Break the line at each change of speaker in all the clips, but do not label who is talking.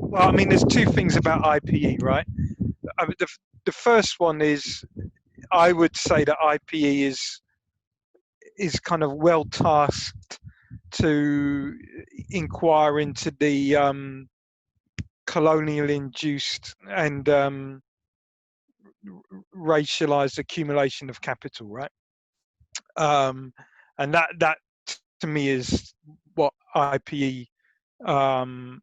Well, I mean, there's two things about IPE, right? I mean, the first one is I would say that IPE is kind of well tasked to inquire into the colonial induced and racialized accumulation of capital, right? Um, and that to me is what IPE um,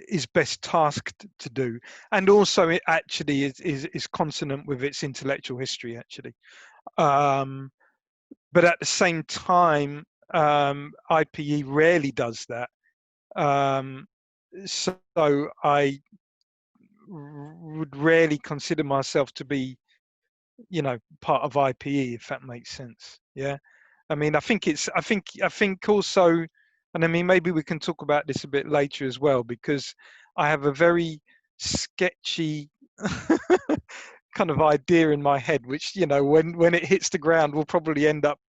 is best tasked to do, and also it actually is consonant with its intellectual history, actually. Um, but at the same time, IPE rarely does that. Um, so I would rarely consider myself to be, part of IPE, if that makes sense. Yeah. I mean, I think also, and I mean, maybe we can talk about this a bit later as well, because I have a very sketchy kind of idea in my head, which, when it hits the ground, will probably end up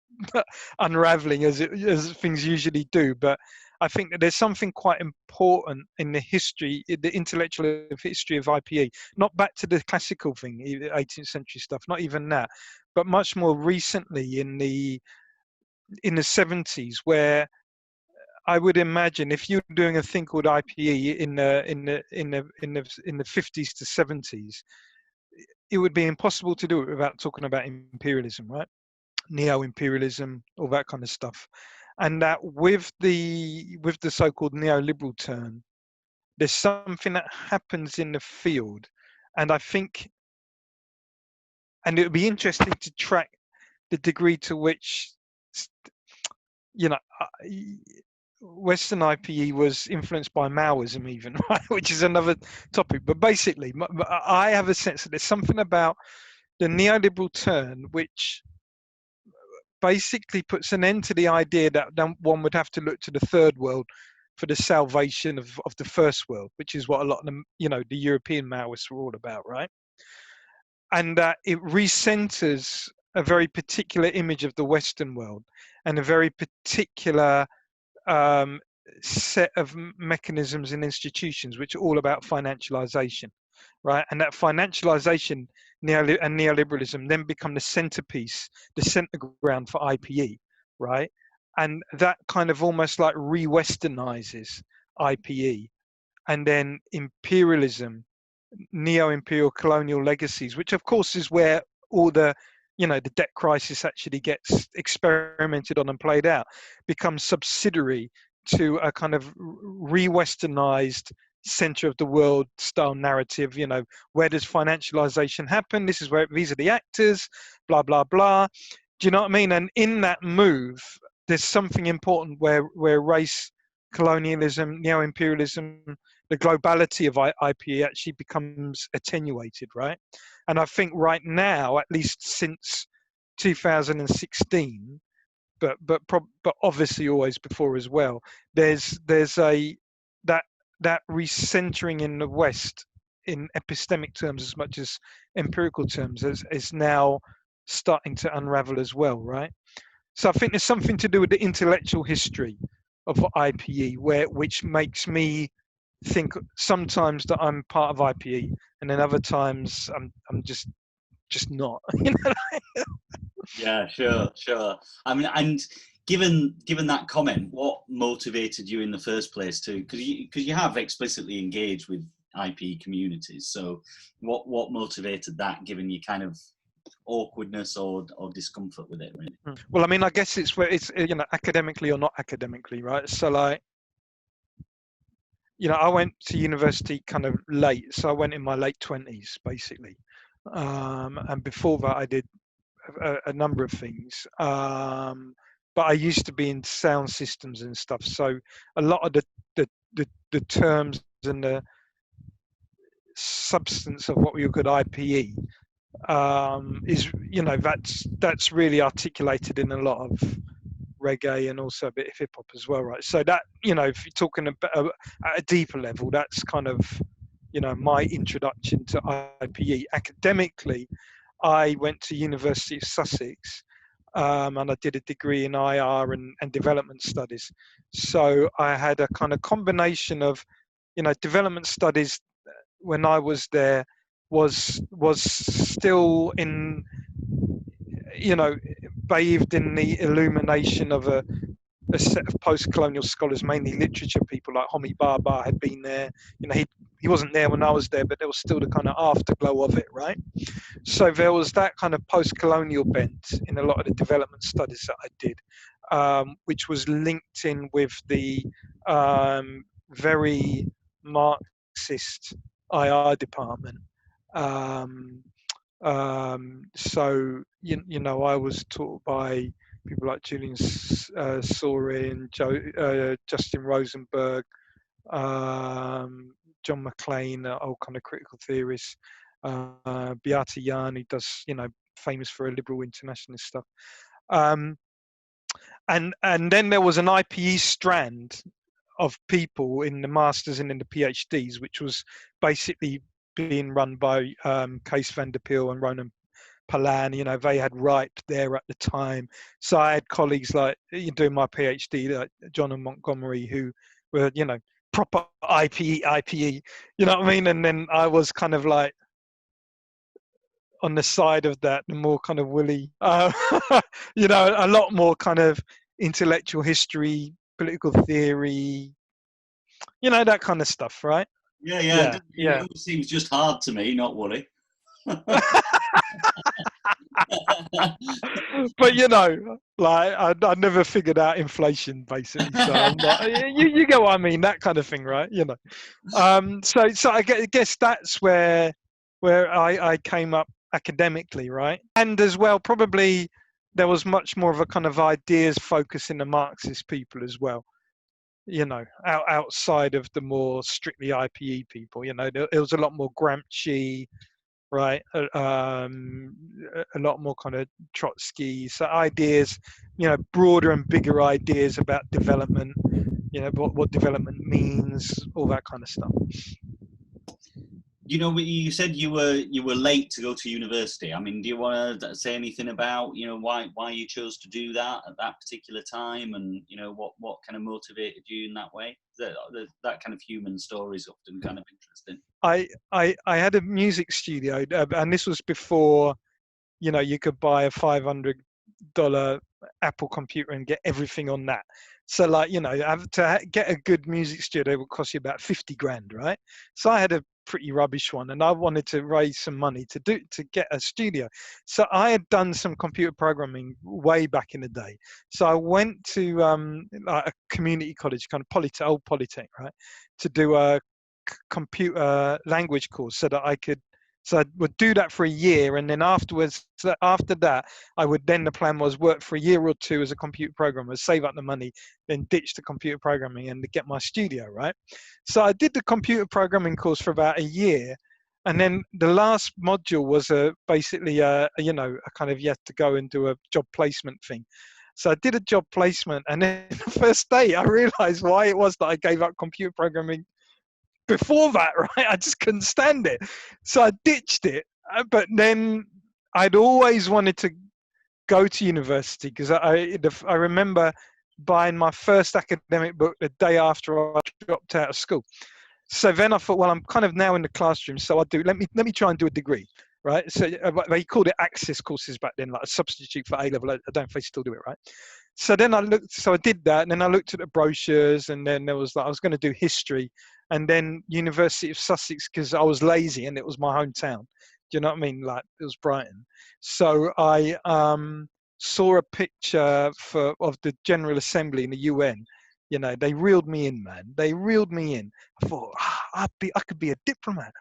unraveling as things usually do. But I think that there's something quite important in the history, in the intellectual history of IPE, not back to the classical thing, 18th century stuff, not even that, but much more recently in the 70s, where I would imagine if you're doing a thing called IPE in the 50s to 70s, it would be impossible to do it without talking about imperialism, right? Neo-imperialism, all that kind of stuff. And that with the so-called neoliberal turn, there's something that happens in the field, and I think, and it would be interesting to track the degree to which, you know, Western IPE was influenced by Maoism, even, right? Which is another topic. But basically, I have a sense that there's something about the neoliberal turn which basically puts an end to the idea that one would have to look to the third world for the salvation of the first world, which is what a lot of them, the European Maoists were all about, right? And that it recenters a very particular image of the Western world and a very particular um, set of mechanisms and institutions which are all about financialization, right? And that financialization and neoliberalism then become the centerpiece, the center ground for IPE, right? And that kind of almost like re-westernizes IPE. And then imperialism, neo-imperial colonial legacies, which of course is where all the debt crisis actually gets experimented on and played out, becomes subsidiary to a kind of re-westernized center of the world style narrative. Where does financialization happen? This is where these are the actors, blah blah blah. Do you know what I mean? And in that move, there's something important where race, colonialism, neo-imperialism, the globality of IPE actually becomes attenuated, right? And I think right now, at least since 2016, but obviously always before as well, there's a that recentering in the West in epistemic terms as much as empirical terms is now starting to unravel as well, right? So I think there's something to do with the intellectual history of IPE, which makes me think sometimes that I'm part of IPE, and then other times I'm just not.
Yeah, sure. I mean, and given that comment, what motivated you in the first place to? Because you have explicitly engaged with IP communities. So what motivated that? Given your kind of awkwardness or discomfort with it, really?
Well, I mean, I guess it's where it's academically or not academically, right? So like, I went to university kind of late, so I went in my late 20s basically, and before that I did a number of things. But I used to be in sound systems and stuff, so a lot of the terms and the substance of what we could IPE is that's really articulated in a lot of reggae and also a bit of hip hop as well, right? So that if you're talking about at a deeper level, that's kind of my introduction to IPE. Academically, I went to University of Sussex, and I did a degree in IR and development studies. So I had a kind of combination of development studies when I was there was still in, bathed in the illumination of a set of post-colonial scholars, mainly literature people like Homi Bhabha had been there. He wasn't there when I was there, but there was still the kind of afterglow of it, right? So there was that kind of post-colonial bent in a lot of the development studies that I did, which was linked in with the very Marxist IR department. Um, so I was taught by people like Julian Sorin, Justin Rosenberg, John McLean, old kind of critical theorist, Beata Jan, who does, famous for a liberal internationalist stuff. And then there was an IPE strand of people in the masters and in the PhDs, which was basically being run by Kees van der Peel and Ronan Palan. They had RIPE there at the time. So I had colleagues like doing my PhD, like John and Montgomery, who were, proper IPE, you know what I mean? And then I was kind of like on the side of that, the more kind of woolly, a lot more kind of intellectual history, political theory, that kind of stuff, right?
Yeah. It always seems just hard to me, not worry.
But I never figured out inflation basically, so I'm not. You get what I mean, that kind of thing, right? So I guess that's where I came up academically, right? And as well, probably there was much more of a kind of ideas focus in the Marxist people as well. Outside of the more strictly IPE people, there was a lot more Gramsci, right? A lot more kind of Trotsky. So ideas, broader and bigger ideas about development, what development means, all that kind of stuff.
You said you were late to go to university. I mean, do you want to say anything about why you chose to do that at that particular time, and what kind of motivated you in that way? That kind of human story is often kind of interesting.
I had a music studio, and this was before you could buy a $500 Apple computer and get everything on that. So to get a good music studio would cost you about 50 grand, right? So I had a pretty rubbish one, and I wanted to raise some money to get a studio. So I had done some computer programming way back in the day. So I went to a community college, kind of old Polytech, right, to do a computer language course so that I could. So I would do that for a year, and then afterwards, after that, the plan was work for a year or two as a computer programmer, save up the money, then ditch the computer programming and get my studio, right? So I did the computer programming course for about a year, and then the last module was basically a kind of you had to go and do a job placement thing. So I did a job placement, and then the first day I realized why it was that I gave up computer programming before that, right? I just couldn't stand it. So I ditched it. But then I'd always wanted to go to university because I remember buying my first academic book the day after I dropped out of school. So then I thought, well, I'm kind of now in the classroom, so let me try and do a degree, right? So they called it access courses back then, like a substitute for A-level. I don't know if they still do it, right? So then I did that, and then I looked at the brochures, and then there was I was going to do history, and then University of Sussex because I was lazy and it was my hometown. Do you know what I mean? Like it was Brighton. So I saw a picture of the General Assembly in the UN. They reeled me in, man. They reeled me in. I thought I could be a diplomat.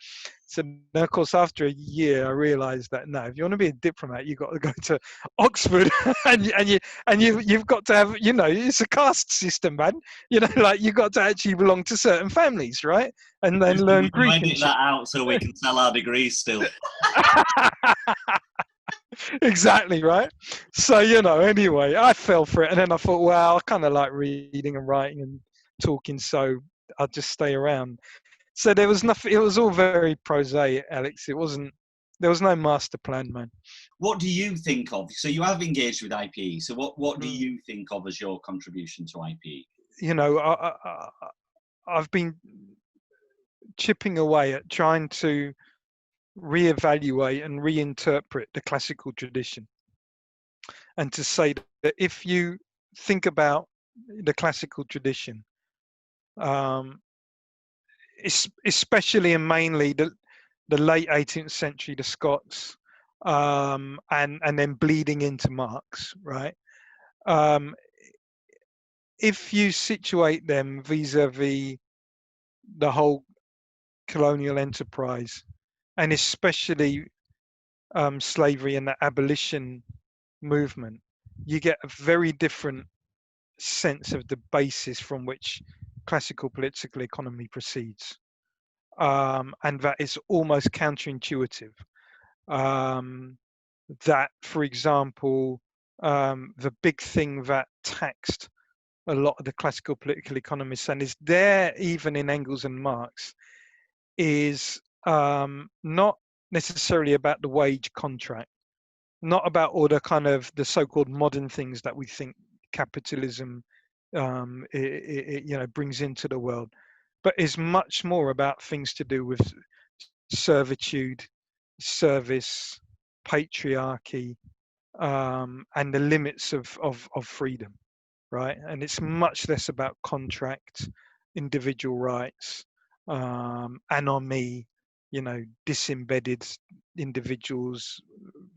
So then, of course, after a year, I realised that no, if you want to be a diplomat, you've got to go to Oxford, and you've got to have, it's a caste system, man. Like you've got to actually belong to certain families, right? And then learn Greek and
shit. That out so we can sell our degrees still.
Exactly, right? So anyway, I fell for it, and then I thought, well, I kind of like reading and writing and talking, so I'll just stay around. So there was nothing. It was all very prosaic, Alex. There was no master plan, man.
What do you think of? So you have engaged with IPE. So what do you think of as your contribution to IPE?
I've been chipping away at trying to reevaluate and reinterpret the classical tradition, and to say that if you think about the classical tradition, um, especially and mainly the late 18th century, the Scots, and then bleeding into Marx, right? Um, if you situate them vis-a-vis the whole colonial enterprise, and especially slavery and the abolition movement, you get a very different sense of the basis from which classical political economy proceeds, and that is almost counterintuitive. Um, that, for example, the big thing that taxed a lot of the classical political economists, and is there even in Engels and Marx, is not necessarily about the wage contract, not about all the kind of the so-called modern things that we think capitalism brings into the world, but is much more about things to do with servitude, service, patriarchy, and the limits of freedom, right? And it's much less about contract, individual rights, anomie, disembedded individuals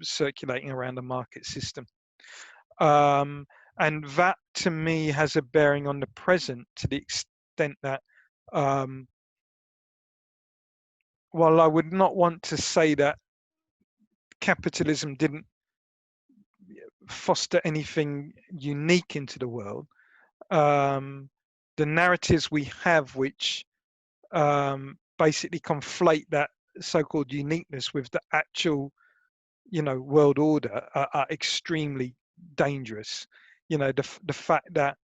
circulating around the market system. Um, and that to me has a bearing on the present, to the extent that while I would not want to say that capitalism didn't foster anything unique into the world, um, the narratives we have, which basically conflate that so-called uniqueness with the actual, world order, are extremely dangerous. The fact that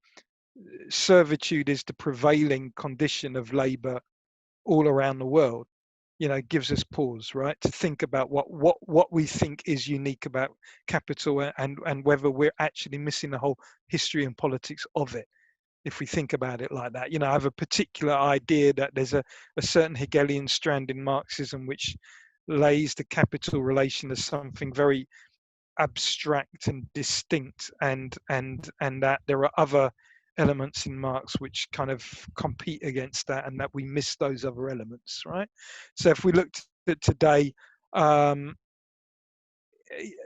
servitude is the prevailing condition of labor all around the world, gives us pause, right, to think about what we think is unique about capital, and whether we're actually missing the whole history and politics of it. If we think about it like that, I have a particular idea that there's a certain Hegelian strand in Marxism which lays the capital relation as something very abstract and distinct, and that there are other elements in Marx which kind of compete against that, and that we miss those other elements, right? So if we looked at today, um,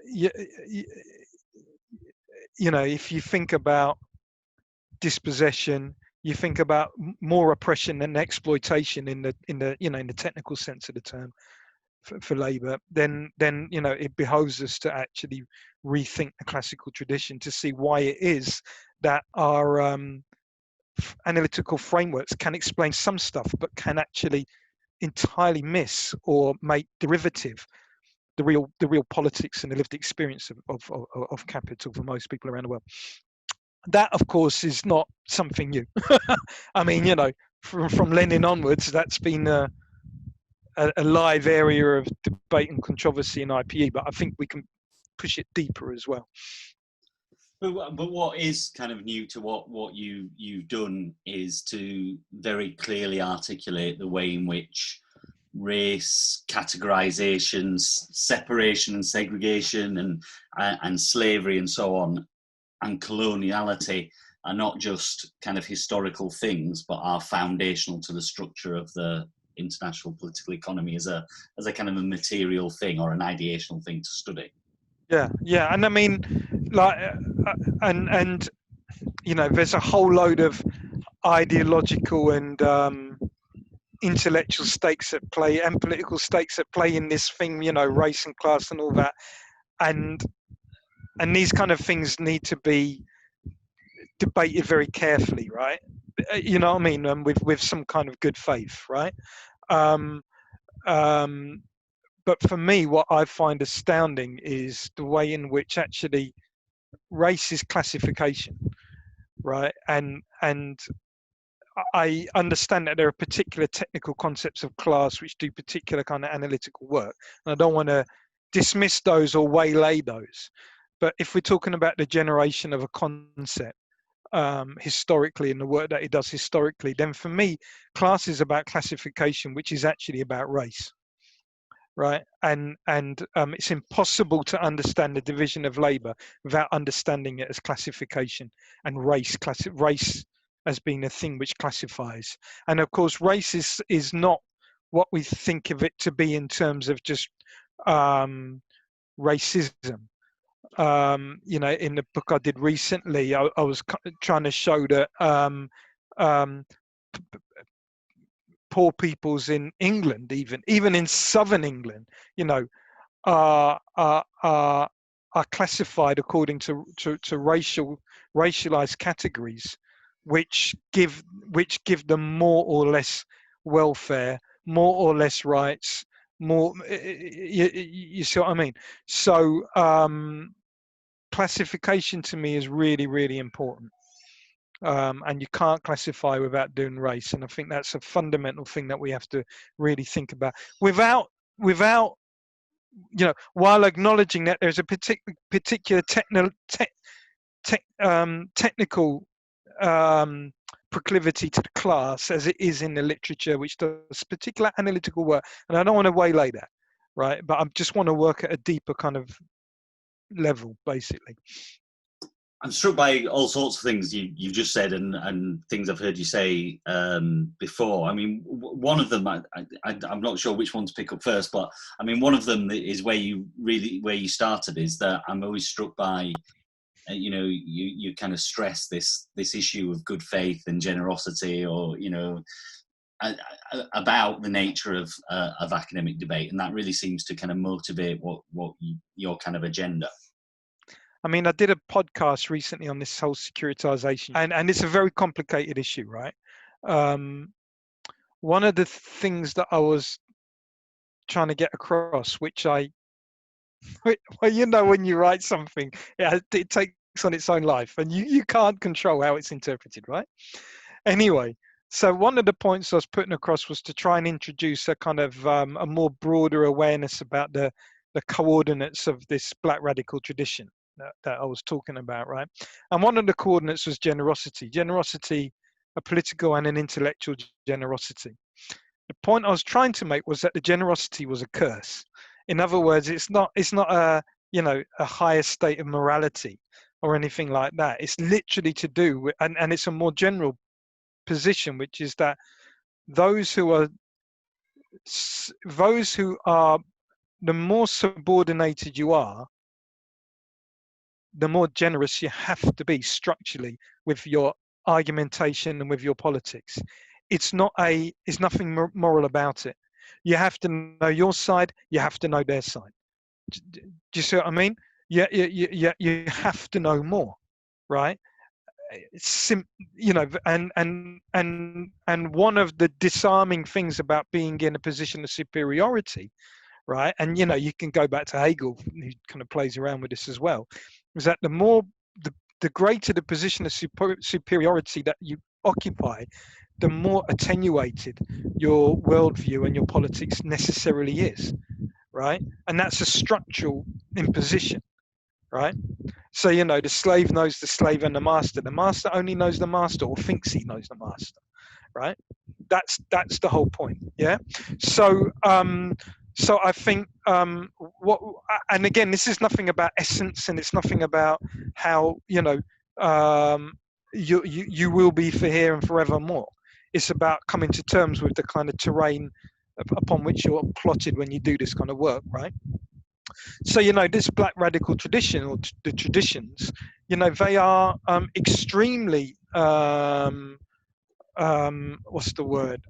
you, if you think about dispossession, you think about more oppression and exploitation in the technical sense of the term for labor, then it behoves us to actually rethink the classical tradition, to see why it is that our analytical frameworks can explain some stuff but can actually entirely miss or make derivative the real politics and the lived experience of capital for most people around the world. That, of course, is not something new. I mean, from Lenin onwards, that's been a live area of debate and controversy in IPE, but I think we can push it deeper as well.
But what is kind of new to what you've done is to very clearly articulate the way in which race, categorizations, separation and segregation, and slavery and so on, and coloniality are not just kind of historical things, but are foundational to the structure of the international political economy as a kind of a material thing or an ideational thing to study.
Yeah, and I mean, like, and there's a whole load of ideological and intellectual stakes at play, and political stakes at play in this thing, race and class and all that, and these kind of things need to be debated very carefully, right? You know what I mean? With some kind of good faith, right? Um, um, but for me, what I find astounding is the way in which actually race is classification, right? And I understand that there are particular technical concepts of class which do particular kind of analytical work, and I don't want to dismiss those or waylay those. But if we're talking about the generation of a concept, historically and the work that he does historically, then for me, class is about classification, which is actually about race, right? And it's impossible to understand the division of labour without understanding it as classification and race as being a thing which classifies. And of course, race is not what we think of it to be in terms of just racism. In the book I did recently, I was trying to show that um, poor peoples in England, even in southern England, are classified according to racialized categories, which give them more or less welfare, more or less rights, more. You see what I mean? So classification to me is really, really important. And you can't classify without doing race, and I think that's a fundamental thing that we have to really think about without while acknowledging that there's a particular technical proclivity to the class as it is in the literature, which does particular analytical work, and I don't want to waylay that, right? But I just want to work at a deeper kind of level, basically.
I'm struck by all sorts of things you've just said and things I've heard you say before. I mean, one of them, I'm not sure which one to pick up first, but I mean, one of them is where you started, is that I'm always struck by, you kind of stress this issue of good faith and generosity, or, about the nature of academic debate. And that really seems to kind of motivate your kind of agenda.
I mean, I did a podcast recently on this whole securitization, and it's a very complicated issue, right? One of the things that I was trying to get across, which well, when you write something, it takes on its own life, and you can't control how it's interpreted, right? Anyway, so one of the points I was putting across was to try and introduce a kind of a more broader awareness about the coordinates of this Black radical tradition that I was talking about, right? And one of the coordinates was generosity, a political and an intellectual generosity. The point I was trying to make was that the generosity was a curse. In other words, it's not a higher state of morality or anything like that. It's literally to do with, and it's a more general position, which is that those who are the more subordinated you are, the more generous you have to be structurally with your argumentation and with your politics. It's nothing moral about it. You have to know your side, you have to know their side. Do you see what I mean? You have to know more, right? And one of the disarming things about being in a position of superiority, right? And you can go back to Hegel, who kind of plays around with this as well, is that the greater the position of superiority that you occupy, the more attenuated your worldview and your politics necessarily is, right? And that's a structural imposition, right? So the slave knows the slave and the master only knows the master, or thinks he knows the master, right? That's the whole point. Yeah. So I think and again, this is nothing about essence, and it's nothing about how you will be for here and forevermore. It's about coming to terms with the kind of terrain upon which you're plotted when you do this kind of work, right? So this Black radical tradition, or the traditions, they are extremely what's the word?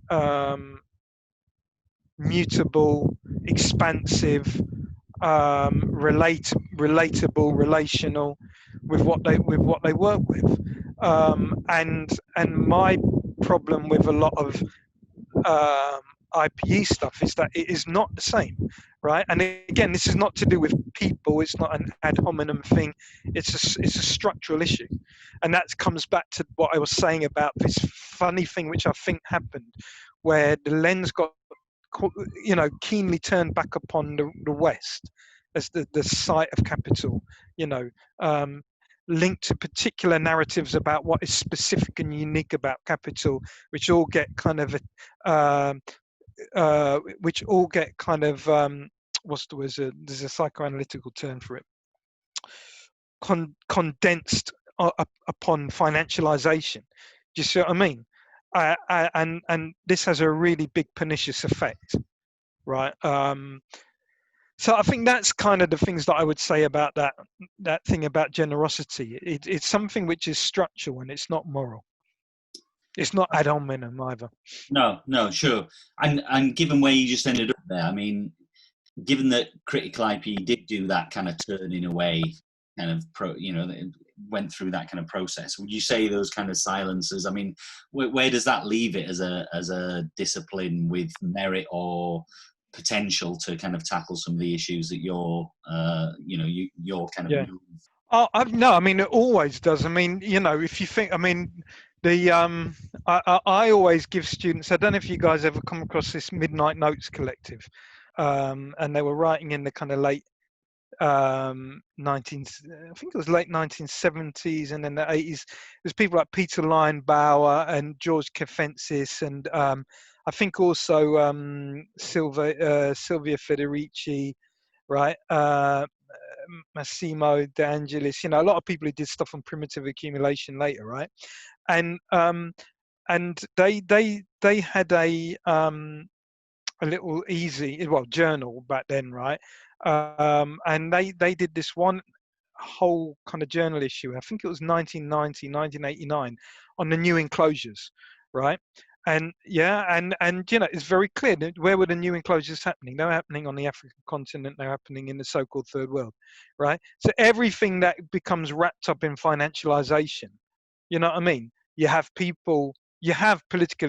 Mutable, expansive, relatable, relational, with what they work with. And my problem with a lot of IPE stuff is that it is not the same, right? And again, this is not to do with people. It's not an ad hominem thing. It's a structural issue, and that comes back to what I was saying about this funny thing which I think happened, where the lens got keenly turned back upon the West as the site of capital, linked to particular narratives about what is specific and unique about capital, which all get kind of um, which all get kind of what's the word? There's a psychoanalytical term for it. Condensed upon financialization. Do you see what I mean? And this has a really big pernicious effect, right? So I think that's kind of the things that I would say about that thing about generosity. It's something which is structural and it's not moral. It's not ad hominem either.
No, sure. And given where you just ended up there, I mean, given that critical IP did do that kind of turning away, kind of went through that kind of process, would you say those kind of silences? I mean, where does that leave it as a discipline with merit or potential to kind of tackle some of the issues that you're kind of
Yeah. No, I mean it always does. I mean, if you think, I mean, I always give students. I don't know if you guys ever come across this Midnight Notes collective, and they were writing in the kind of late 19, I think it was late 1970s and then the 80s. There's people like Peter Linebaugh and George Kefensis, and I think also Sylvia Federici, right? Massimo De Angelis, a lot of people who did stuff on primitive accumulation later, right? And they had a little journal back then, right? And they did this one whole kind of journal issue. I think it was 1990, 1989, on the new enclosures, right? And it's very clear that where were the new enclosures happening? They were happening on the African continent. They're happening in the so-called third world, right? So everything that becomes wrapped up in financialization, you know what I mean? You have political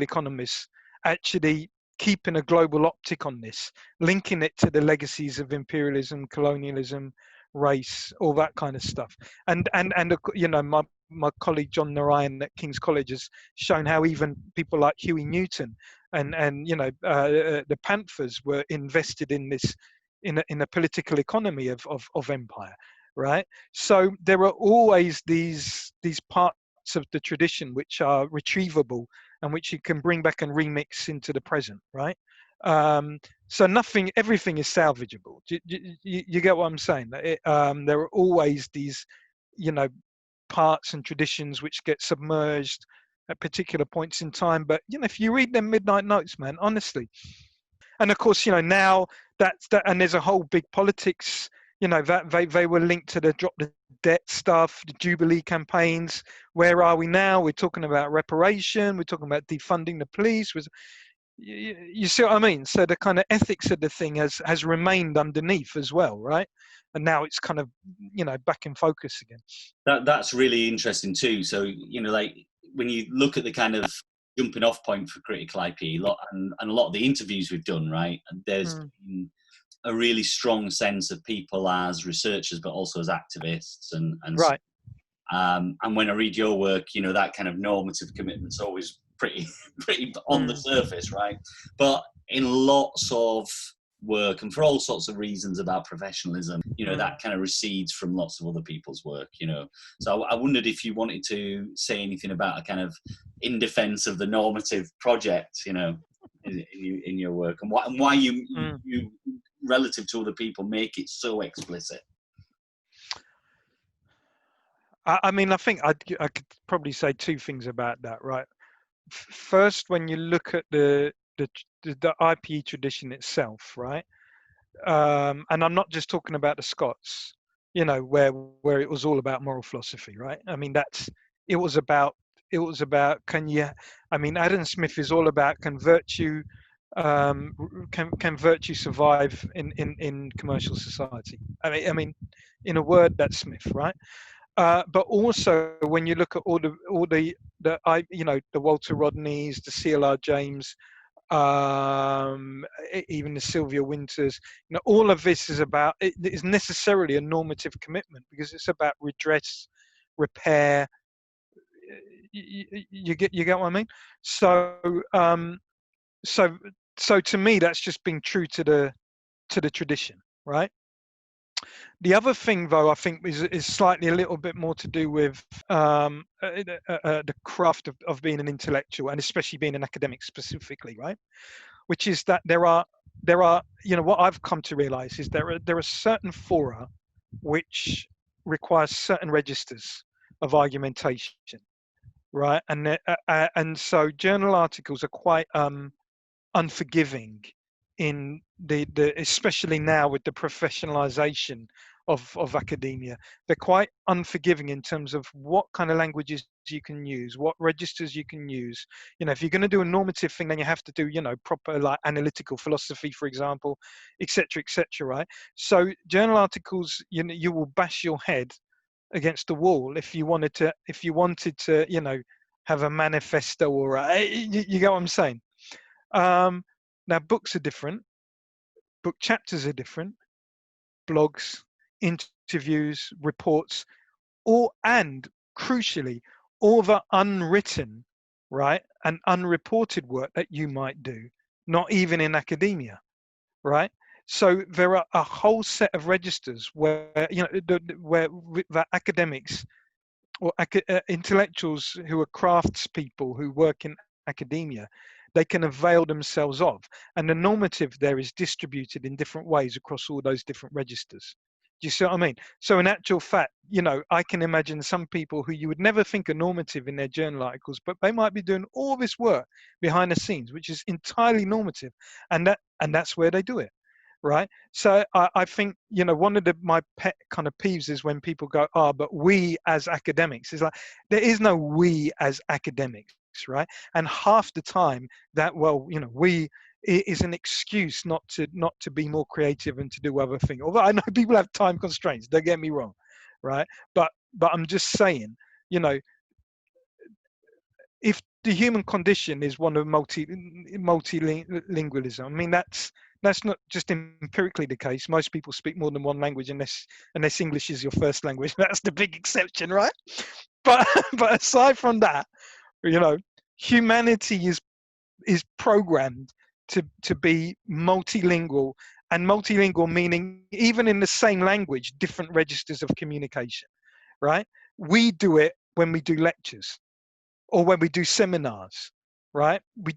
economists actually keeping a global optic on this, linking it to the legacies of imperialism, colonialism, race, all that kind of stuff. And my colleague John Narayan at King's College has shown how even people like Huey Newton and the Panthers were invested in this in a political economy of empire, right? So there are always these parts of the tradition which are retrievable and which you can bring back and remix into the present, right? So everything is salvageable. You get what I'm saying? There are always these, parts and traditions which get submerged at particular points in time. But if you read them Midnight Notes, man, honestly, and of course, now that's that, and there's a whole big politics. That they were linked to the drop the debt stuff, the Jubilee campaigns. Where are we now? We're talking about reparation. We're talking about defunding the police. You see what I mean? So the kind of ethics of the thing has remained underneath as well, right? And now it's kind of back in focus again.
That's really interesting too. So like when you look at the kind of jumping off point for critical IP, and a lot of the interviews we've done, right? There's been a really strong sense of people as researchers, but also as activists, and
right.
And when I read your work, that kind of normative commitment's always pretty on the surface, right? But in lots of work and for all sorts of reasons about professionalism, that kind of recedes from lots of other people's work, So I wondered if you wanted to say anything about a kind of in defense of the normative project, in your work, and why you relative to other people make it so explicit.
I mean, I think I could probably say two things about that, right? First, when you look at the IPE tradition itself, right? And I'm not just talking about the Scots, where it was all about moral philosophy, right? I mean, it was about Adam Smith is all about can virtue survive in commercial society? I mean, in a word, that's Smith, right? But also when you look at all the Walter Rodneys, the C.L.R. James, even the Sylvia Winters, all of this is about, it is necessarily a normative commitment because it's about redress, repair. You get what I mean? So so to me, that's just being true to the tradition, right? The other thing, though, I think is slightly a little bit more to do with the craft of being an intellectual, and especially being an academic specifically, right? Which is that there are what I've come to realize is there are certain fora which require certain registers of argumentation, right? And so journal articles are quite unforgiving in the especially now with the professionalization of academia. They're quite unforgiving in terms of what kind of languages you can use, what registers you can use. If you're going to do a normative thing, then you have to do proper like analytical philosophy, for example, etc., right? So journal articles, you will bash your head against the wall if you wanted to have a manifesto or you get what I'm saying. Now, books are different. Book chapters are different. Blogs, interviews, reports, and crucially, all the unwritten, right, and unreported work that you might do, not even in academia, right? So there are a whole set of registers where where academics or intellectuals who are craftspeople who work in academia, they can avail themselves of. And the normative there is distributed in different ways across all those different registers. Do you see what I mean? So in actual fact, I can imagine some people who you would never think are normative in their journal articles, but they might be doing all this work behind the scenes, which is entirely normative. And that's where they do it. Right. So I think, one of my pet kind of peeves is when people go, but we as academics, is like, there is no we as academics, right? And half the time that, well, we is an excuse not to be more creative and to do other things. Although I know people have time constraints, don't get me wrong, right? But I'm just saying, you know, if the human condition is one of multilingualism, I mean that's not just empirically the case. Most people speak more than one language unless English is your first language. That's the big exception, right? But but aside from that, you know, humanity is programmed to be multilingual, and multilingual meaning even in the same language, different registers of communication, right? We do it when we do lectures or when we do seminars, right? We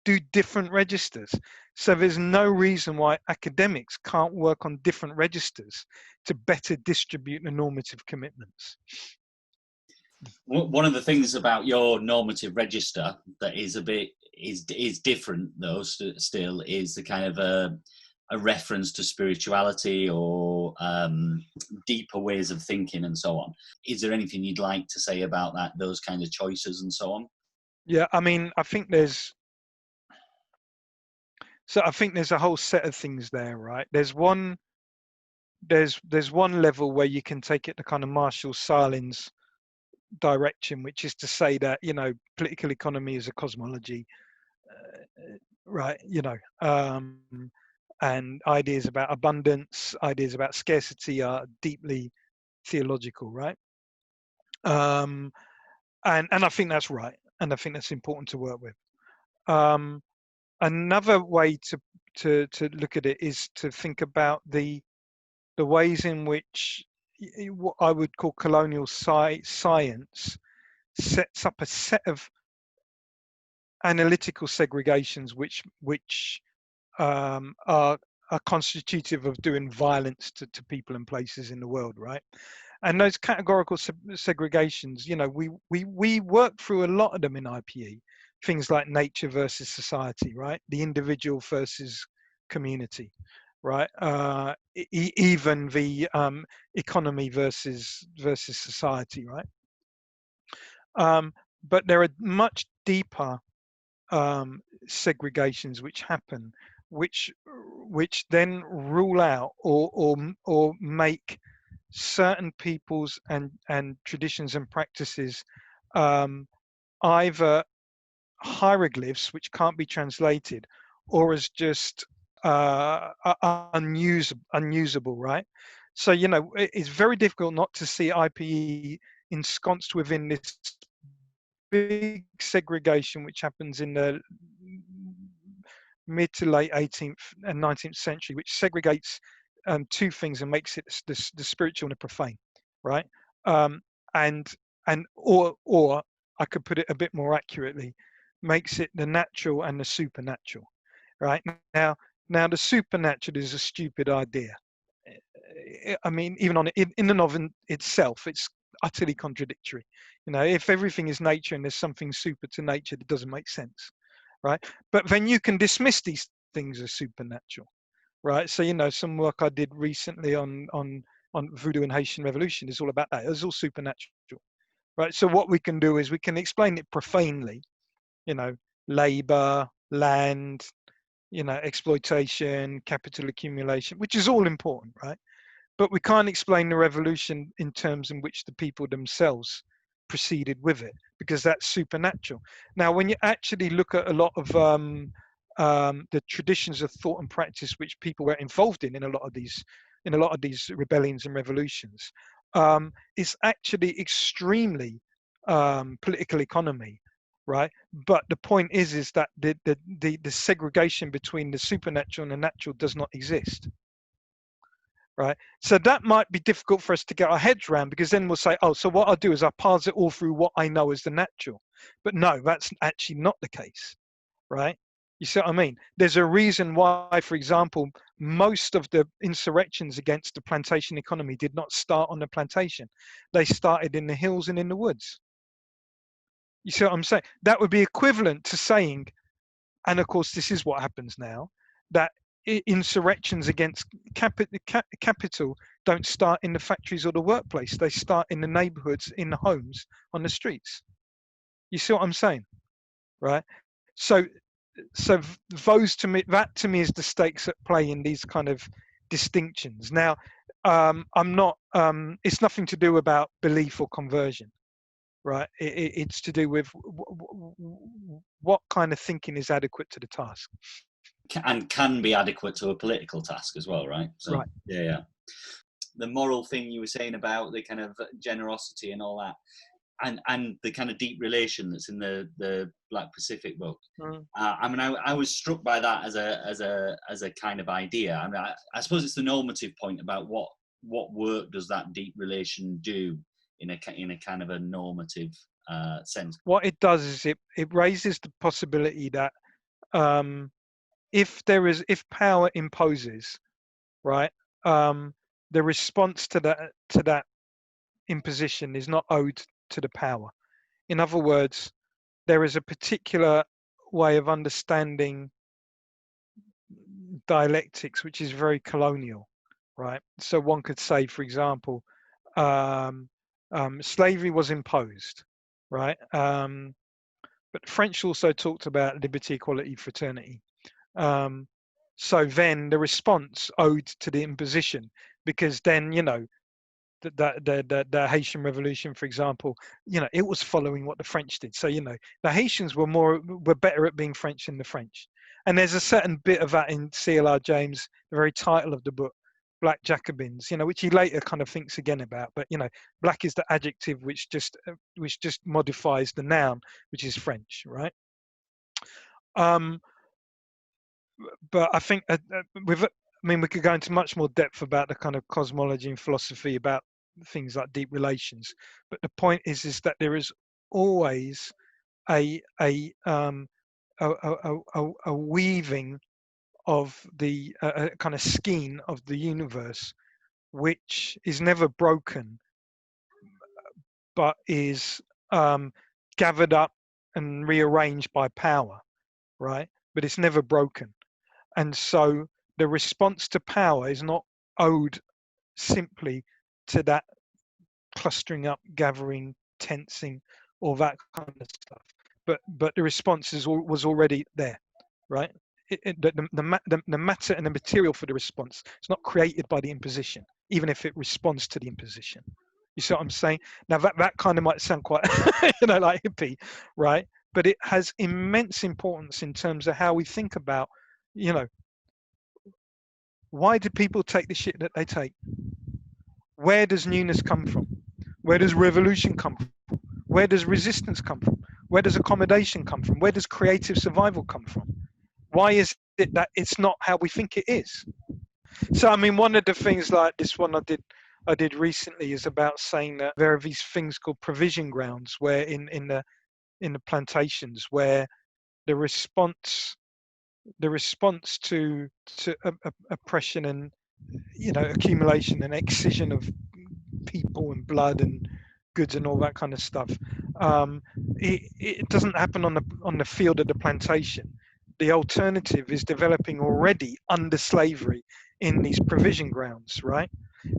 do different registers. So there's no reason why academics can't work on different registers to better distribute the normative commitments.
One of the things about your normative register that is a bit is different though still is the kind of a reference to spirituality or deeper ways of thinking and so on. Is there anything you'd like to say about that, those kind of choices and so on?
Yeah, I mean, I think there's a whole set of things there, right? There's one level where you can take it to kind of Marshall Sahlins direction, which is to say that political economy is a cosmology, right? And ideas about abundance, ideas about scarcity are deeply theological, right? And I think that's right, and I think that's important to work with. Another way to look at it is to think about the ways in which what I would call colonial science sets up a set of analytical segregations which are constitutive of doing violence to people and places in the world, right? And those categorical segregations, we work through a lot of them in IPE. Things like nature versus society, right? The individual versus community, right? Even the economy versus society, right? But there are much deeper segregations which happen, which then rule out or make certain peoples and traditions and practices either hieroglyphs which can't be translated, or as just unusable, right? So it's very difficult not to see IPE ensconced within this big segregation which happens in the mid to late 18th and 19th century, which segregates two things and makes it the spiritual and the profane, right? Um, and or I could put it a bit more accurately, makes it the natural and the supernatural, right? Now the supernatural is a stupid idea. I mean, even in the novel itself, it's utterly contradictory. If everything is nature and there's something super to nature, that doesn't make sense, right? But then you can dismiss these things as supernatural, right? So some work I did recently on voodoo and Haitian revolution is all about that. It's all supernatural, right? So what we can do is we can explain it profanely, labor, land, exploitation, capital accumulation, which is all important, right? But we can't explain the revolution in terms in which the people themselves proceeded with it, because that's supernatural. Now, when you actually look at a lot of the traditions of thought and practice which people were involved in a lot of these rebellions and revolutions, it's actually extremely political economy, right? But the point is that the segregation between the supernatural and the natural does not exist, right? So that might be difficult for us to get our heads around, because then we'll say, oh, so what I'll do is I'll parse it all through what I know as the natural. But no, that's actually not the case, right? You see what I mean? There's a reason why, for example, most of the insurrections against the plantation economy did not start on the plantation. They started in the hills and in the woods. You see what I'm saying? That would be equivalent to saying, and of course this is what happens now, that insurrections against capital don't start in the factories or the workplace. They start in the neighborhoods, in the homes, on the streets. You see what I'm saying, right? So those, to me, that to me is the stakes at play in these kind of distinctions. Now, I'm not. It's nothing to do about belief or conversion, right? It's to do with what kind of thinking is adequate to the task,
and can be adequate to a political task as well, right? So,
right?
yeah. The moral thing you were saying about the kind of generosity and all that, and the kind of deep relation that's in the Black Pacific book. I mean, I was struck by that as a kind of idea. I mean, I suppose it's the normative point about what work does that deep relation do in a kind of a normative sense.
What it does is it raises the possibility that if power imposes, right, the response to that imposition is not owed to the power. In other words, there is a particular way of understanding dialectics which is very colonial, right? So one could say, for example, slavery was imposed, right? But the French also talked about liberty, equality, fraternity. So then the response owed to the imposition, because then the Haitian Revolution, for example, it was following what the French did. So the Haitians were better at being French than the French. And there's a certain bit of that in C.L.R. James, the very title of the book, Black Jacobins, which he later kind of thinks again about. But black is the adjective which just modifies the noun, which is French, right? But I think we could go into much more depth about the kind of cosmology and philosophy about things like deep relations. But the point is that there is always a weaving of the kind of skein of the universe, which is never broken, but is gathered up and rearranged by power, right? But it's never broken. And so the response to power is not owed simply to that clustering up, gathering, tensing, all that kind of stuff. But the response was already there, right? The matter and the material for the response is not created by the imposition, even if it responds to the imposition. You see what I'm saying? Now that kind of might sound quite, like hippie, right? But it has immense importance in terms of how we think about, why do people take the shit that they take? Where does newness come from? Where does revolution come from? Where does resistance come from? Where does accommodation come from? Where does creative survival come from? Why is it that it's not how we think it is? So I mean, one of the things like this one I did recently is about saying that there are these things called provision grounds where in the plantations where the response the response to oppression and accumulation and excision of people and blood and goods and all that kind of stuff. It doesn't happen on the field of the plantation. The alternative is developing already under slavery in these provision grounds, right?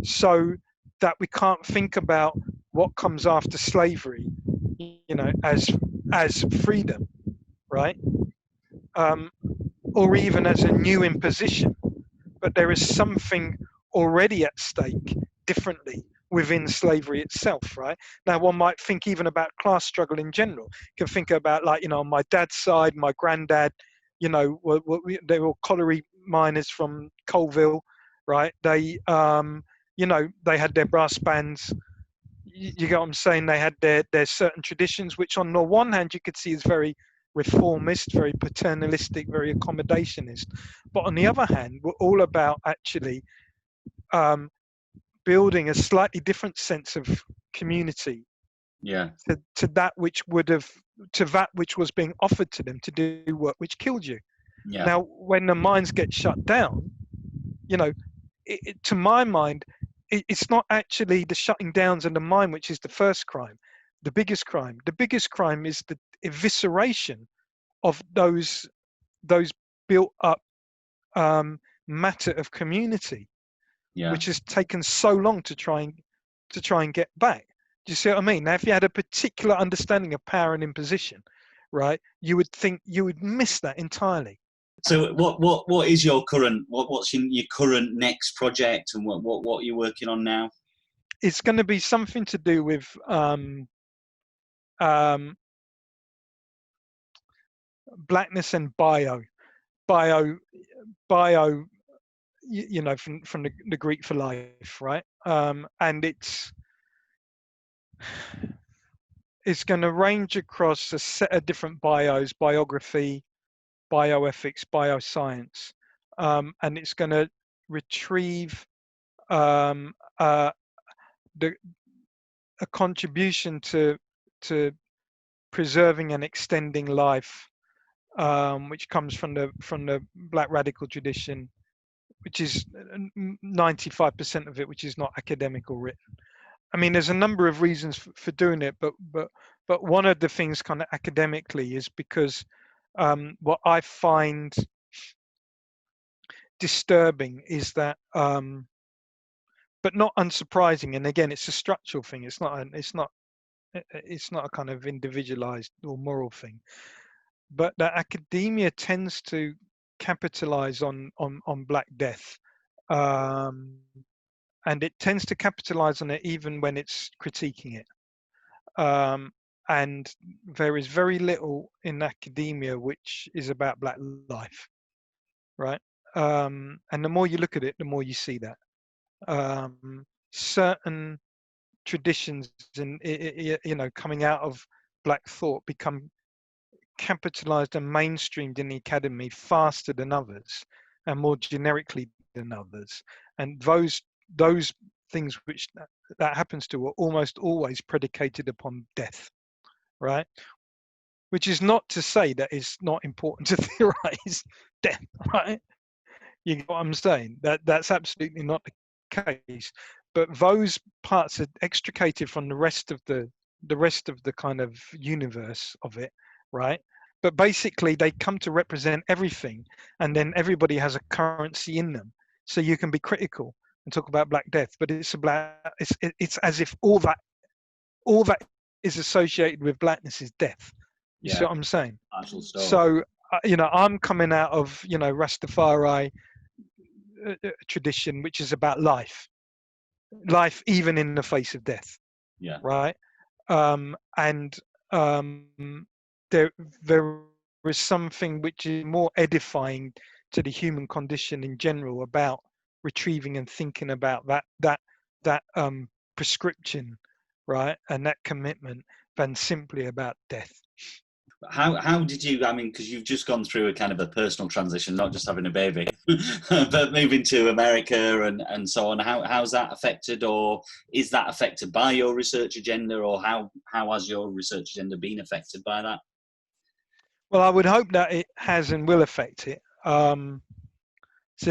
So that we can't think about what comes after slavery, as freedom, right? Um, or even as a new imposition, but there is something already at stake differently within slavery itself, right? Now, one might think even about class struggle in general. You can think about, like, on my dad's side, my granddad, they were colliery miners from Colville, right? They had their brass bands. You get what I'm saying? They had their certain traditions, which on the one hand you could see is very reformist, very paternalistic, very accommodationist. But on the other hand, we're all about actually um, building a slightly different sense of community
Yeah.
to that which was being offered to them to do work which killed you.
Yeah.
Now, when the mines get shut down, to my mind, it's not actually the shutting downs of the mine which is the first crime, the biggest crime. The biggest crime is the evisceration of those built up matter of community,
Yeah.
which has taken so long to try and get back. Do you see what I mean? Now, if you had a particular understanding of power and imposition, right, you would think you would miss that entirely.
So what is your current what's your current next project, and what you're working on now?
It's going to be something to do with um, blackness and bio, bio. From the Greek for life, right? And it's going to range across a set of different bios: biography, bioethics, bioscience, and it's going to retrieve um, uh, a contribution to preserving and extending life, which comes from the Black radical tradition, which is 95% of it, which is not academic or written. I mean, there's a number of reasons for doing it, but one of the things kind of academically is because what I find disturbing is that, but not unsurprising, and again, it's a structural thing. It's not a kind of individualized or moral thing, but that academia tends to capitalize on Black death, and it tends to capitalize on it even when it's critiquing it. And there is very little in academia which is about Black life, right? And the more you look at it, the more you see that certain traditions and coming out of Black thought become capitalized and mainstreamed in the academy faster than others and more generically than others, and those things which that happens to are almost always predicated upon death, right? Which is not to say that it's not important to theorize death, right? You get what I'm saying? That's absolutely not the case. But those parts are extricated from the rest of the kind of universe of it, right? But basically they come to represent everything, and then everybody has a currency in them. So you can be critical and talk about Black death, but it's as if all that is associated with Blackness is death. You see
Yeah.
what I'm saying?
Actual story.
So I'm coming out of Rastafari tradition, which is about life even in the face of death.
Yeah.
Right. And there is something which is more edifying to the human condition in general about retrieving and thinking about that prescription, right, and that commitment, than simply about death.
How did you? I mean, because you've just gone through a kind of a personal transition, not just having a baby, but moving to America and so on. How's that affected, or is that affected by your research agenda, or how has your research agenda been affected by that?
Well, I would hope that it has and will affect it. So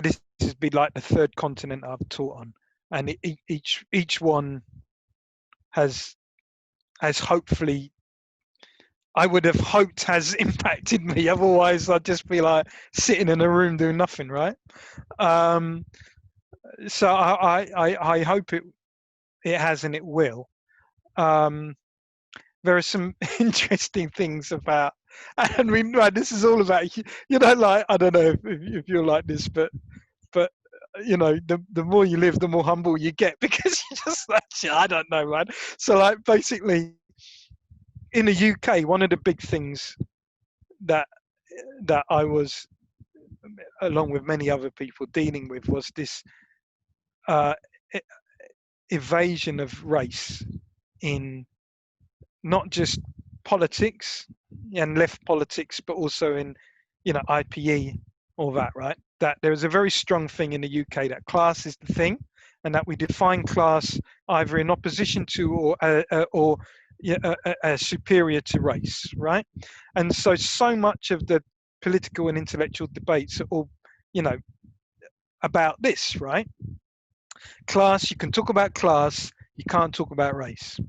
this has been like the third continent I've taught on, and each one has hopefully, I would have hoped, has impacted me. Otherwise, I'd just be like sitting in a room doing nothing, right? Um, so I hope it has and it will. Um, there are some interesting things about, and this is all about, like, I don't know if you're like this, but the more you live, the more humble you get, because you're just like, I don't know, man. So like basically in the UK, one of the big things that I was, along with many other people, dealing with was this uh, e- evasion of race in not just politics and left politics, but also in, IPE, all that, right? That there is a very strong thing in the UK that class is the thing, and that we define class either in opposition to or superior to race, right? And so much of the political and intellectual debates are all, you know, about this, right? Class, you can talk about class, you can't talk about race.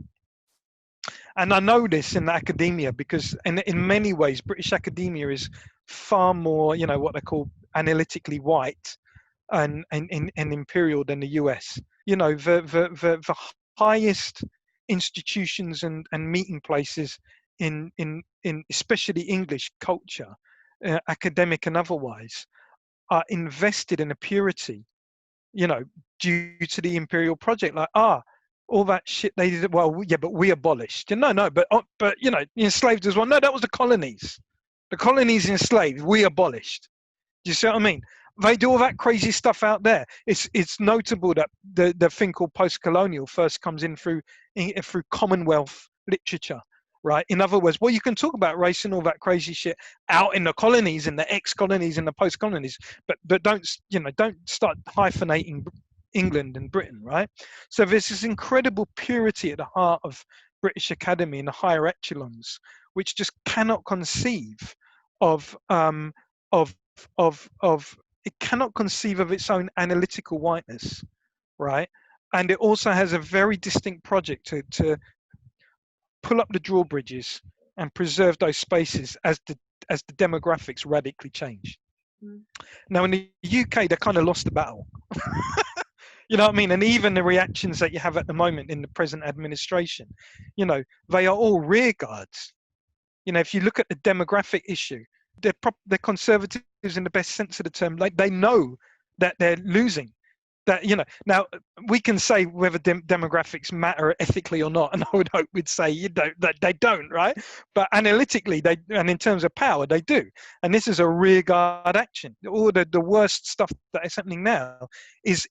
And I know this in academia because in many ways, British academia is far more, what they call analytically white and imperial than the US. The highest institutions and meeting places in especially English culture, academic and otherwise, are invested in a purity, due to the imperial project. Like, all that shit they did. Well, yeah, but we abolished. No, but enslaved as well. No, that was the colonies. The colonies enslaved. We abolished. Do you see what I mean? They do all that crazy stuff out there. It's notable that the thing called post-colonial first comes in through Commonwealth literature, right? In other words, well, you can talk about race and all that crazy shit out in the colonies, in the ex-colonies, and the post-colonies, but don't start hyphenating England and Britain, right? So there's this incredible purity at the heart of British Academy in the higher echelons, which just cannot conceive of of it cannot conceive of its own analytical whiteness, right? And it also has a very distinct project to pull up the drawbridges and preserve those spaces as the demographics radically change. Now in the UK, they kind of lost the battle. You know what I mean? And even the reactions that you have at the moment in the present administration, they are all rear guards. If you look at the demographic issue, they're conservatives in the best sense of the term. Like, they know that they're losing. That now we can say whether demographics matter ethically or not, and I would hope we'd say that they don't, right? But analytically, and in terms of power, they do. And this is a rearguard action. All the worst stuff that is happening now is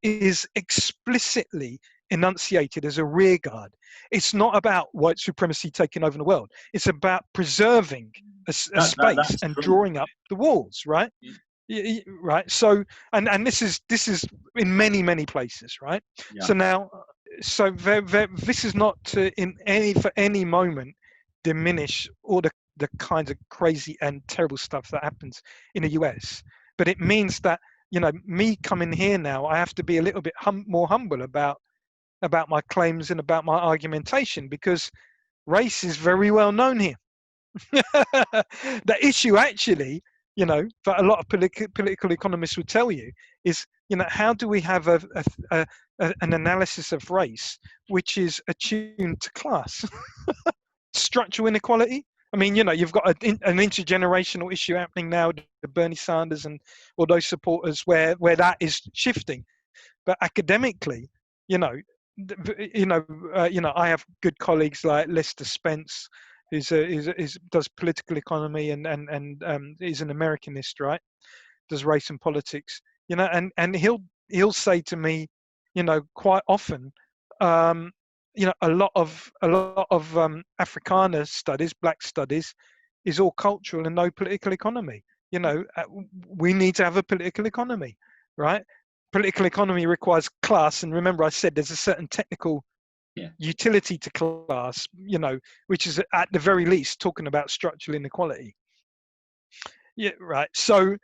explicitly enunciated as a rearguard. It's not about white supremacy taking over the world. It's about preserving a space and drawing up the walls, right? Yeah. Right. So, and this is in many places, right? Yeah. So now, this is not to for any moment diminish all the kinds of crazy and terrible stuff that happens in the US, but it means that me coming here now, I have to be a little bit more humble about my claims and about my argumentation, because race is very well known here. The issue actually, that a lot of political economists would tell you is, how do we have an analysis of race which is attuned to class? Structural inequality. I mean, you've got an intergenerational issue happening now, the Bernie Sanders and all those supporters, where that is shifting. But academically, I have good colleagues like Lester Spence, who does political economy and is an Americanist, right? Does race and politics, and he'll say to me, quite often, a lot of Africana studies, black studies, is all cultural and no political economy. We need to have a political economy, right? Political economy requires class, and remember, I said there's a certain technical
Yeah.
utility to class, which is at the very least talking about structural inequality. Yeah, right. So,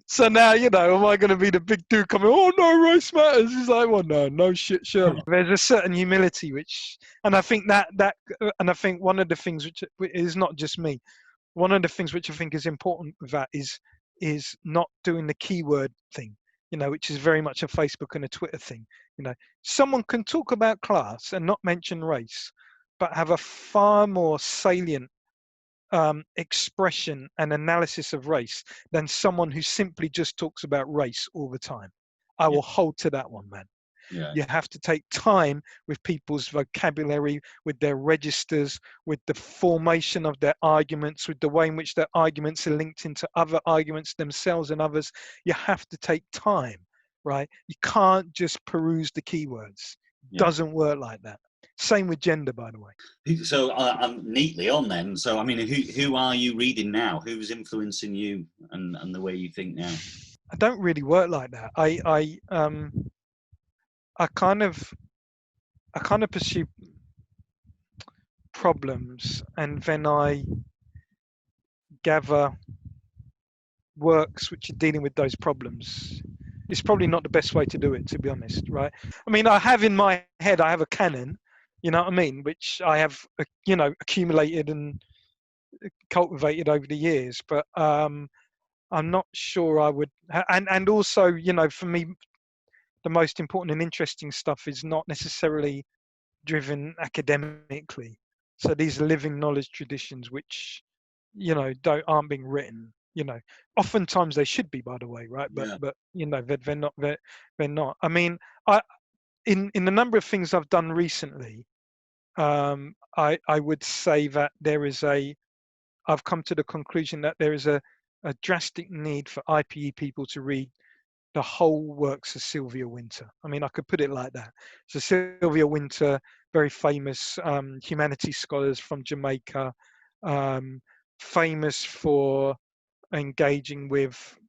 so now am I going to be the big dude coming? Oh no, race matters. It's like, well, no shit, Shirley. There's a certain humility and I think and I think one of the things which is not just me. One of the things which I think is important with that is not doing the keyword thing, which is very much a Facebook and a Twitter thing. Someone can talk about class and not mention race, but have a far more salient expression and analysis of race than someone who simply just talks about race all the time. I will hold to that one, man.
Yeah.
You have to take time with people's vocabulary, with their registers, with the formation of their arguments, with the way in which their arguments are linked into other arguments themselves and others. You have to take time, right? You can't just peruse the keywords. Doesn't work like that. Same with gender, by the way.
So I'm neatly on then. So I mean, who are you reading now? Who's influencing you and the way you think now?
I don't really work like that. I kind of pursue problems, and then I gather works which are dealing with those problems. It's probably not the best way to do it, to be honest, right? I mean, I have in my head, I have a canon, you know what I mean, which I have, accumulated and cultivated over the years, but I'm not sure I would, and also, for me, the most important and interesting stuff is not necessarily driven academically. So these are living knowledge traditions which, aren't being written. Oftentimes they should be, by the way, right? But they're not. They're not. I mean, in the number of things I've done recently, I would say that I've come to the conclusion that there is a drastic need for IPE people to read the whole works of Sylvia Wynter. I mean, I could put it like that. So Sylvia Wynter, very famous humanities scholars from Jamaica, famous for engaging with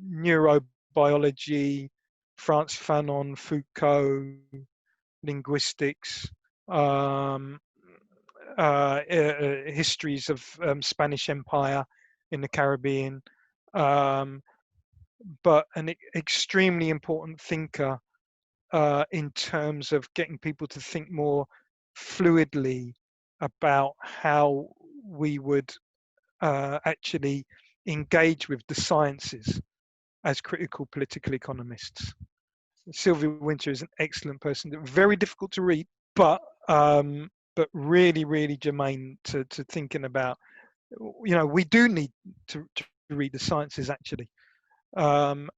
neurobiology, Frantz Fanon, Foucault, linguistics, histories of Spanish Empire in the Caribbean, but an extremely important thinker in terms of getting people to think more fluidly about how we would actually engage with the sciences as critical political economists. Sylvia Wynter is an excellent person, very difficult to read, but really, really germane to thinking about. We do need to read the sciences actually, and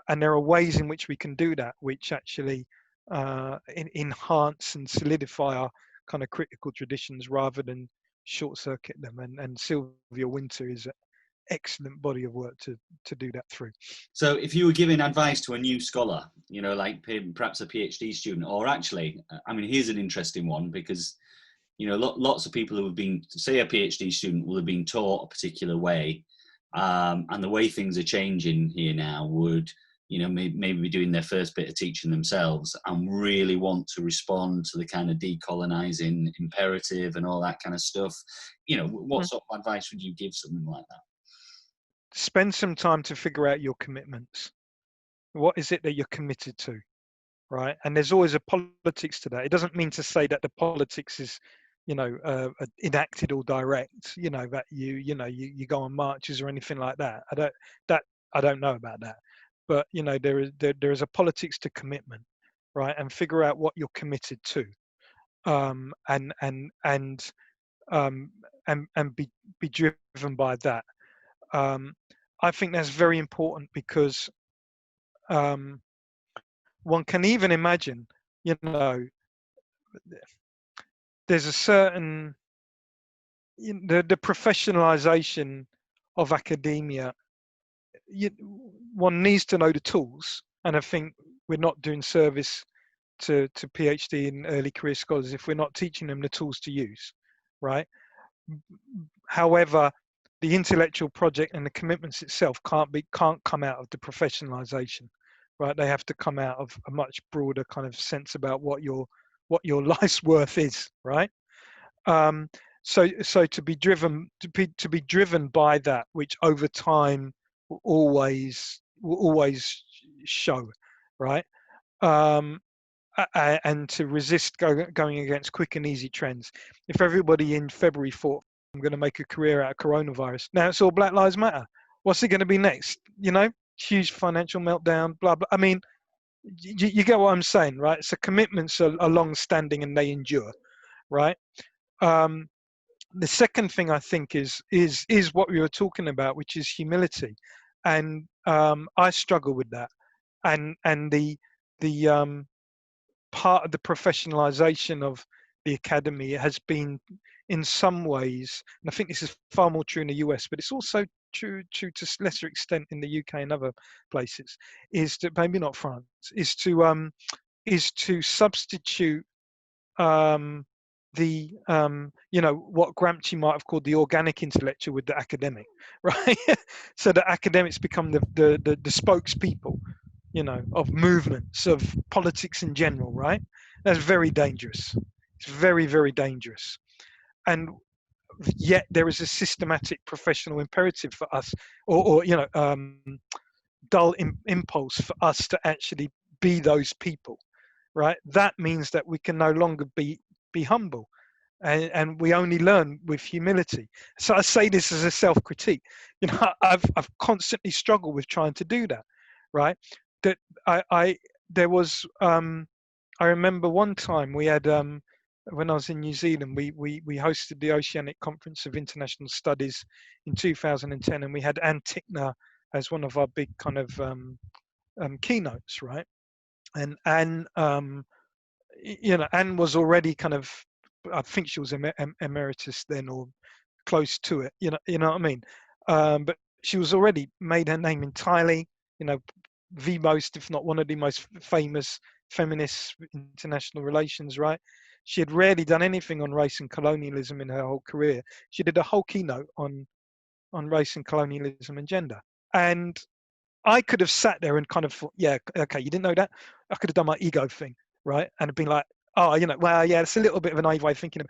there are ways in which we can do that, which actually enhance and solidify our kind of critical traditions rather than short circuit them. And Sylvia Wynter is an excellent body of work to do that through.
So if you were giving advice to a new scholar, like perhaps a PhD student, or actually, I mean, here's an interesting one because, lots of people who have been, say a PhD student will have been taught a particular way, and the way things are changing here now would, maybe be doing their first bit of teaching themselves and really want to respond to the kind of decolonizing imperative and all that kind of stuff. What sort of advice would you give someone like that?
Spend some time to figure out your commitments. What is it that you're committed to, right? And there's always a politics to that. It doesn't mean to say that the politics is, enacted or direct. That you go on marches or anything like that. I don't know about that, but there is a politics to commitment, right? And figure out what you're committed to, and be driven by that. I think that's very important because one can even imagine, there's a certain the professionalization of academia. One needs to know the tools, and I think we're not doing service to PhD and early career scholars if we're not teaching them the tools to use, right? However, the intellectual project and the commitments itself can't come out of the professionalization, right? They have to come out of a much broader kind of sense about what your life's worth is, right? Um, so to be driven by that, which over time will always show, right? Um, and to resist going against quick and easy trends. If everybody in February thought, I'm going to make a career out of coronavirus, now it's all Black Lives Matter. What's it going to be next? Huge financial meltdown, blah blah. I mean, you get what I'm saying, right? So commitments are long-standing and they endure, right? Um, the second thing I think is what we were talking about, which is humility, and I struggle with that, and the part of the professionalization of the academy has been, in some ways, and I think this is far more true in the US, but it's also true to lesser extent in the UK and other places, is to, maybe not France, is to substitute um, what Gramsci might have called the organic intellectual with the academic, right? So the academics become the spokespeople, of movements, of politics in general, right? That's very dangerous. It's very, very dangerous. And yet there is a systematic professional imperative for us, or dull impulse for us to actually be those people, right? That means that we can no longer be humble, and we only learn with humility. So I say this as a self-critique. I've constantly struggled with trying to do that, right? That I there was I remember one time we had when I was in New Zealand, we hosted the Oceanic Conference of International Studies in 2010, and we had Antigna as one of our big kind of keynotes, right? And Anne was already kind of, I think she was emeritus then or close to it. You know what I mean? But she was already made her name entirely. The most, if not one of the most famous feminist international relations, right? She had rarely done anything on race and colonialism in her whole career. She did a whole keynote on race and colonialism and gender. And I could have sat there and kind of thought, yeah, okay, you didn't know that? I could have done my ego thing, right? And have been like, oh, well, yeah, it's a little bit of a naive way of thinking.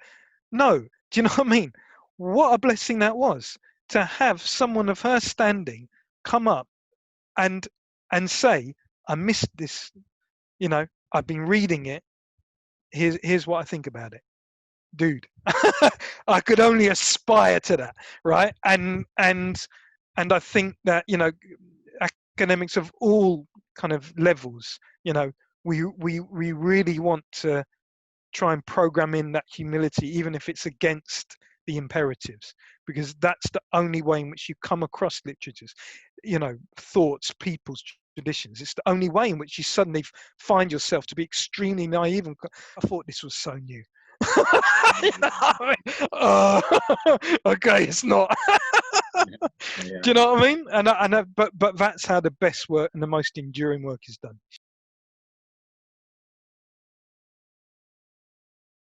No, do you know what I mean? What a blessing that was to have someone of her standing come up and say, I missed this, I've been reading it. Here's what I think about it. Dude, I could only aspire to that, right? And I think that, academics of all kind of levels, we really want to try and program in that humility, even if it's against the imperatives, because that's the only way in which you come across literatures, thoughts, people's traditions. It's the only way in which you suddenly find yourself to be extremely naive. And I thought this was so new. Okay, it's not.
Yeah.
Do you know what I mean? But that's how the best work and the most enduring work is done.